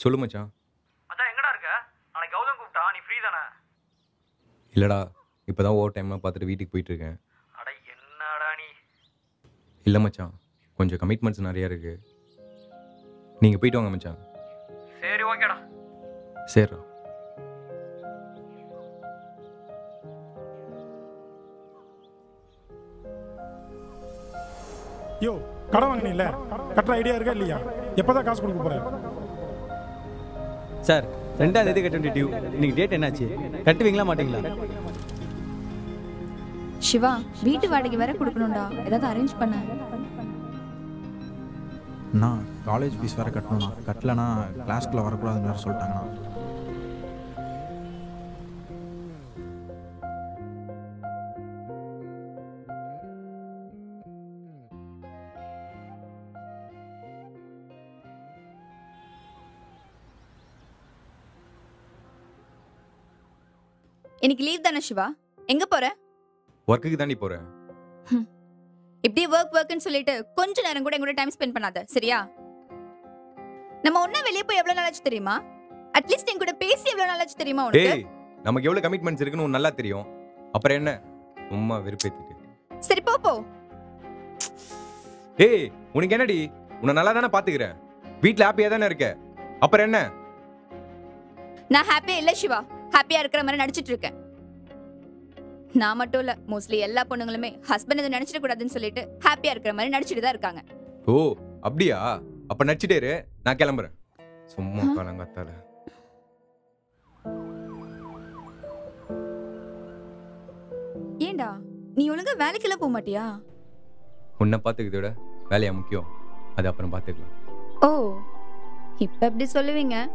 சொல்லு மச்சான். மச்சான் எங்கடா இருக்க? நாளைக்கு கௌதம் கூப்பிட்டா, நீ ஃப்ரீ தானே? இல்லைடா, இப்போ தான் ஓவர் டைம்லாம் பார்த்துட்டு வீட்டுக்கு போயிட்டுருக்கேன். அட என்னடா நீ? இல்லை மச்சான், கொஞ்சம் கமிட்மெண்ட்ஸ் நிறையா இருக்குது. நீங்கள் போயிட்டு வாங்க மச்சான். சரி ஓகேடா. சரிடா. யோ, கடன் வாங்கினீல்ல, கட்டுற ஐடியா இருக்கா இல்லையா? எப்போதான் காசு கொடுக்க போற? சார் 2ஆம் தேதி கட்ட வேண்டிய டியூ. இன்னைக்கு டேட் என்னாச்சு? கட்டுவீங்களா மாட்டீங்களா? சிவா, வீட்டு வாடகை வேற கொடுக்கணும்டா, ஏதாவது அரேஞ்ச் பண்ண. நான் காலேஜ் ஃபீஸ் வேறு கட்டணும்ண்ணா. கட்டலைன்னா கிளாஸ்க்குள்ளே வரக்கூடாதுன்னு வேறு சொல்லிட்டாங்கண்ணா. இன்னைக்கு லீவ் தானே சிவா? எங்க போற? ஒர்க்குக்கு தாண்டி போகிறேன். இப்படி ஒர்க்னு சொல்லிட்டு கொஞ்ச நேரம் கூட எங்கூட டைம் ஸ்பெண்ட் பண்ணாத, சரியா? நம்ம ஒண்ணா வெளியே போய் எவ்வளவு நாளாச்சு தெரியுமா? அட்லீஸ்ட் என் கூட பேசி எவ்வளவு நாளாச்சு தெரியுமா உனக்கு? டேய், நமக்கு எவ்வளோ கமிட்மெண்ட்ஸ் இருக்குன்னு உனக்கு நல்லா தெரியும். அப்புறம் என்ன சும்மா வெறுப்பேத்திட்டு. சரி போ. டேய், உனக்கு என்னடி? உன்னை நல்லா தானே பார்த்துக்கிறேன். வீட்டில் ஹாப்பியாக தானே இருக்க. அப்புறம் என்ன? நான் ஹாப்பியா இல்ல சிவா, ஹாப்பியா இருக்கிற மாதிரி நடிச்சிட்டு இருக்கேன். நான் மட்டும் இல்ல, மோஸ்ட்லி எல்லா பொண்ணுங்களுமே ஹஸ்பண்ட் எதுவும் நினைச்சிட கூடாதுன்னு சொல்லிட்டு ஹாப்பியா இருக்கிற மாதிரி நடிச்சிட்டு தான் இருக்காங்க. ஓ அப்படியா? அப்ப நடிச்சிட்டே இரு, நான் கிளம்புறேன். சும்மா காலங்காத்தால. ஏண்டா, நீ ஒழுங்கா வேலைக்கெல்லாம் போக மாட்டியா? உன்னை பார்த்துக்கிறத விட வேலையா முக்கியம், அது அப்புறம் பார்த்துக்கலாம். ஓ, இப்ப எப்படி சொல்லுவீங்க?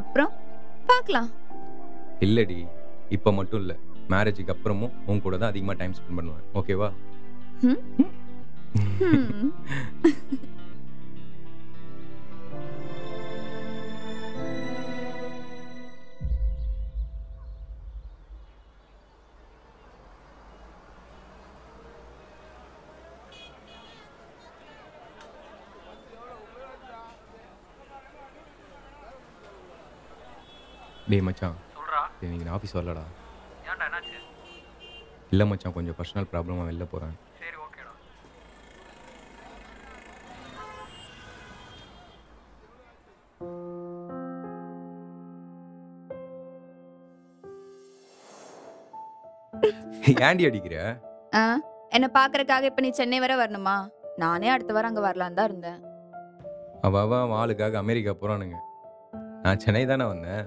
அப்புறம் பார்க்கலாம். இல்லடி, இப்போ மட்டும் இல்லை, மேரேஜுக்கு அப்புறமும் உன் கூட தான் அதிகமாக டைம் ஸ்பெண்ட் பண்ணுவேன். ஓகேவா? டேய் மச்சான், சொல்றா. இன்னைக்கு நான் ஆஃபீஸ் வரலடா. ஏன்டா என்னாச்சு? இல்லை மச்சான், கொஞ்சம் பர்சனல் ப்ராப்ளமாக வெளில போகிறேன். சரி ஓகேடா. ஏண்டி அடிக்கிற? என்ன பாக்குறதுக்காக இப்ப நீ சென்னை வர வரணுமா? நானே அடுத்த வாரம் அங்க வரலாம் தான் இருந்தேன். அவன் ஆளுக்காக அமெரிக்கா போறானுங்க. நான் சென்னை தானே வந்தேன்.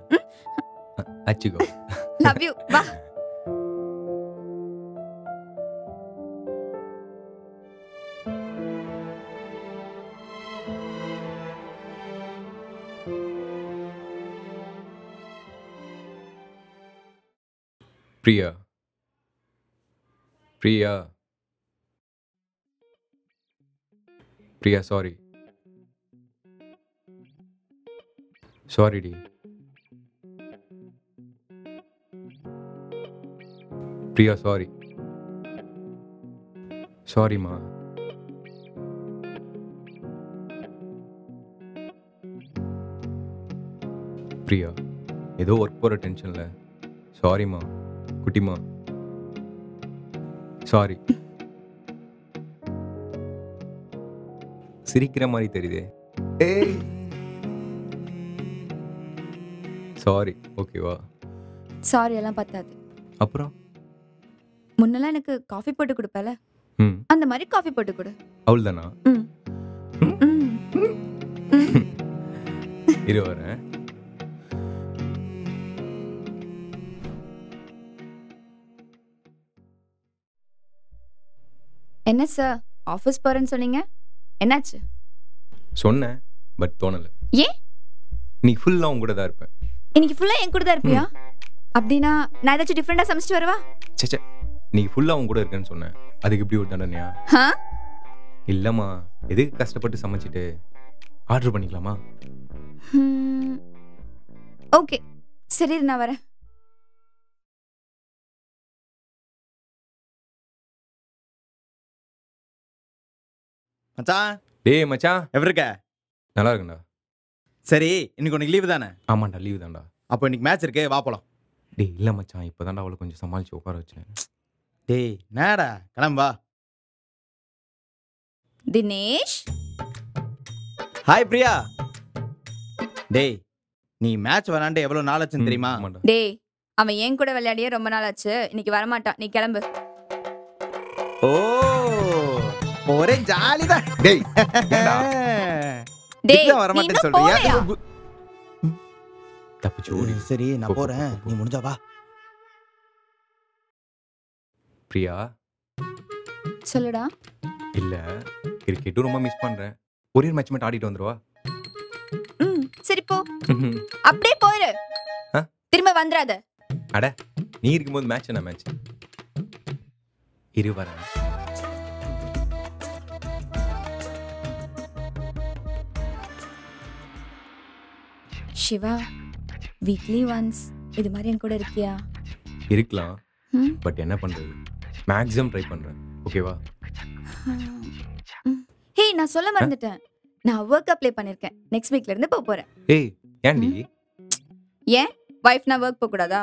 அச்சிக்கோ. Love you. வா. பிரியா, பிரியா, பிரியா, சாரி. சாரி டி. பிரியா, சாரி. சாரிம்மா. பிரியா, ஏதோ ஒர்க் போகிற டென்ஷனில் சாரிம்மா. குட்டிமா, சாரி. சிரிக்கிற மாதிரி தெரியுதே. சாரி, ஓகேவா? சாரி எல்லாம் பத்தாது. அப்புறம் முன்னெல்லாம் எனக்கு காஃபி போட்டு கொடுப்பல, அந்த மாதிரி காஃபி போட்டு கொடு. அவள் தானா? இரு வரேன். என்ன சார், ஆஃபீஸ் போறேன்னு சொன்னீங்க, என்னாச்சு? சொன்னேன், பட் தோணலை. ஏன்? நீ ஃபுல்லாக உன் கூட தான் இருப்பேன். இன்னைக்கு ஃபுல்லா என் கூட தான் இருப்பியா? அப்படின்னா நான் ஏதாச்சும் டிஃப்ரெண்டா சமைச்சிட்டு வரவா? சே, நீ ஃபுல்லாக உன் கூட இருக்கேன்னு சொன்னேன், அதுக்கு இப்படி ஒரு தண்டனையா? இல்லைம்மா, எதுக்கு கஷ்டப்பட்டு சமைச்சிட்டு ஆர்டர் பண்ணிக்கலாமா? ஓகே, சரி நான் வரேன். மச்சான். டேய் மச்சான், எப்படி இருக்க? நல்லா இருக்குண்ணா. சரி இன்னைக்கு உனக்கு லீவு தானே? ஆமாண்டா லீவு தான்டா. அப்போ இன்னைக்கு மேட்ச் இருக்கு, வா போலாம். டேய் இல்லை மச்சான், இப்போ தான்டா அவளை கொஞ்சம் சமாளித்து உட்கார வச்சேன். டேய் நேடா கிளம்பா. தினேஷ். ஹாய் பிரியா. டேய் நீ மேட்ச் விளாண்டு எவ்வளவு நாள் ஆச்சுன்னு தெரியுமா? ஆமாண்டா. டேய் அவன் என் கூட விளையாடியே ரொம்ப நாள் ஆச்சு, இன்னைக்கு வரமாட்டான், நீ கிளம்பு. ஓ ஒரே ஜாலிதான். டேய் டேய் வர மாட்டேன்னு சொல்றியா? தப்பிச்சு ஓடி. சரி நான் போறேன், நீ முடிஞ்சா வா. பிரியா. சொல்லுடா. இல்லை கிரிக்கெட்டும் ரொம்ப மிஸ் பண்ணுறேன். ஒரே மேட்ச் மட்டும் ஆடிட்டு வந்துடுவா. சரி போ, அப்படியே போயிரு, திரும்ப வந்துடாத. அட நீ இருக்கும்போது மேட்ச் என்ன மேட்ச்? இரு வரேன். சிவா, வீக்லி ஒன்ஸ் இது மாதிரி என் கூட இருக்கியா? இருக்கலாம், பட் என்ன பண்ணுறது, மேக்ஸிமம் ட்ரை பண்ணுறேன். ஓகேவா? ஹே நான் சொல்ல மறந்துட்டேன், நான் ஒர்க் அப்ளை பண்ணிருக்கேன், நெக்ஸ்ட் வீக்ல இருந்து போக போறேன். ஏய் ஏன்டி? ஏன் வைஃப்னா ஒர்க் போக கூடாதா?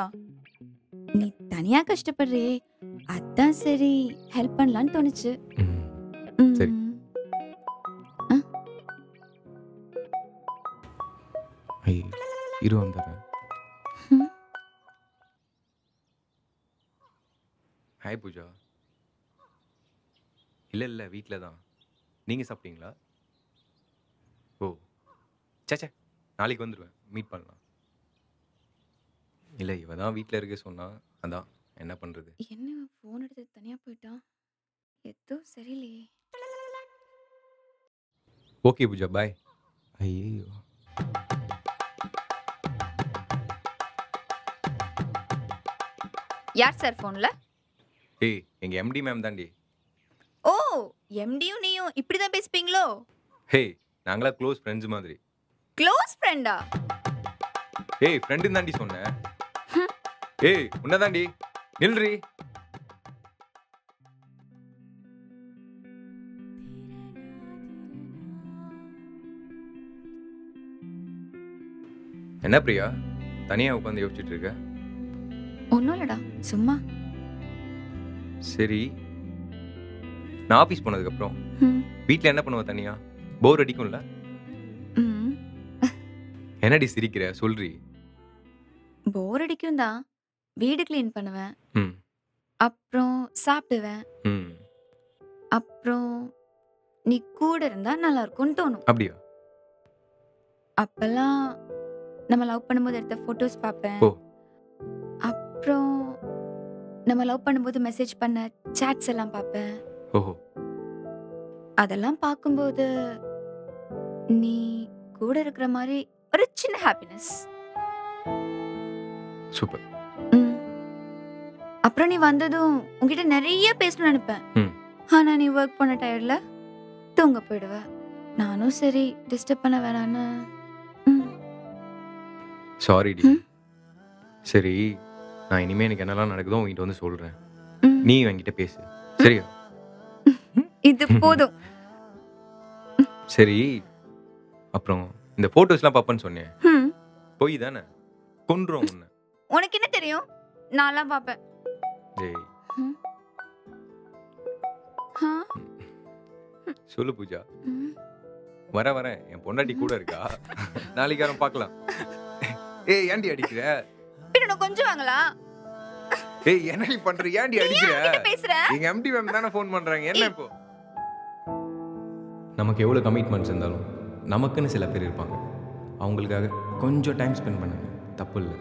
நீ தனியா கஷ்டப்படுறியே, அதான் சரி ஹெல்ப் பண்ணலான்னு தோணுச்சு. சரி. ஐயோ இரு வந்துடுறேன். ஹாய் பூஜா. இல்லை இல்லை வீட்டில் தான். நீங்கள் சாப்பிட்டீங்களா? ஓ சேச்சே, நாளைக்கு வந்துடுவேன், மீட் பண்ணலாம். இல்லை இவ தான் வீட்டில் இருக்க சொன்னா, அதான் என்ன பண்ணுறது. என்ன ஃபோன் எடுத்து தனியா போயிட்டான், எதோ சரியில்லையே. ஓகே பூஜா பாய். ஐயோ யார் சார் ஃபோன்ல? ஏய் எங்கள் எம்டி மேம் தாண்டி. ஓ எம்டியும் நீயும் இப்படிதான் பேசிப்பீங்களோ? ஹே நாங்களா க்ளோஸ் ஃப்ரெண்ட்ஸ் மாதிரி. க்ளோஸ் ஃப்ரெண்டா? ஏய் ஃப்ரெண்டுன்னு தாண்டி சொன்னேன். ஏய் உன்னதாண்டி, நில்றி. என்ன பிரியா தனியா உட்காந்து யோசிச்சுட்டு இருக்க? ஒன்றும் இல்லடா, சும்மா. சரி நான் ஆஃபீஸ் போனதுக்கப்புறம் வீட்டில் என்ன பண்ணுவ தனியா? போர் அடிக்கும்ல? என்னடி சிரிக்கிற, சொல்றி. போர் அடிக்கும் தான், வீடு கிளீன் பண்ணுவேன், அப்புறம் சாப்பிடுவேன், அப்புறம் நீ கூட இருந்தா நல்லா இருக்கும்னு தோணும். அப்படியா? அப்பெல்லாம் நம்ம லவ் பண்ணும்போது எடுத்த போட்டோஸ் பார்ப்பேன். ஓ. அப்புறம் நம்ம லவ் பண்ணும்போது மெசேஜ் பண்ண சாட்ஸ் எல்லாம் பார்ப்பேன். ஓஹோ. அதெல்லாம் பார்க்கும்போது நீ கூட இருக்கிற மாதிரி ஒரு சின்ன ஹாப்பினஸ். சூப்பர். அப்புறம் நீ வந்ததும் உன்கிட்ட நிறைய பேசணும்னு நினைப்பேன். ஆனா நீ ஒர்க் பண்ண டயர்ட்ல தூங்க போயிடுவ. நானும் சரி டிஸ்டர்ப் பண்ண வேணான்னு. சாரி டி. சரி நான் இனிமே எனக்கு என்னெல்லாம் நடக்குதோ உங்ககிட்ட வந்து சொல்றேன், நீ என்கிட்ட பேசு, சரியா? இது போதும். சரி அப்புறம் இந்த போட்டோஸ்லாம் பாப்பேன்னு சொன்னேன், போய் தானே? கொன்றும் உன்னை. உனக்கு என்ன தெரியும், நான்லாம் பாப்பேன். டேய் சொல்லு பூஜா. வரேன், என் பொண்டாட்டி கூட இருக்கா, நாளைக்கு யாரும் பார்க்கலாம். ஏய் ஏன்டி அடிக்கிற? பின்ன கொஞ்சம் வாங்களா? ஏய் என்ன நீ பண்ற, ஏன்டி அடிக்கிற? பேசுற? எங்க எம்டி மேம் தானே ஃபோன் பண்றாங்க, என்ன இப்போ? நமக்கு எவ்வளவு கமிட்மெண்ட்ஸ் இருந்தாலும் நமக்குன்னு சில பேர் இருப்பாங்க, அவங்களுக்காக கொஞ்சம் டைம் ஸ்பெண்ட் பண்ணுங்க, தப்பு இல்லை.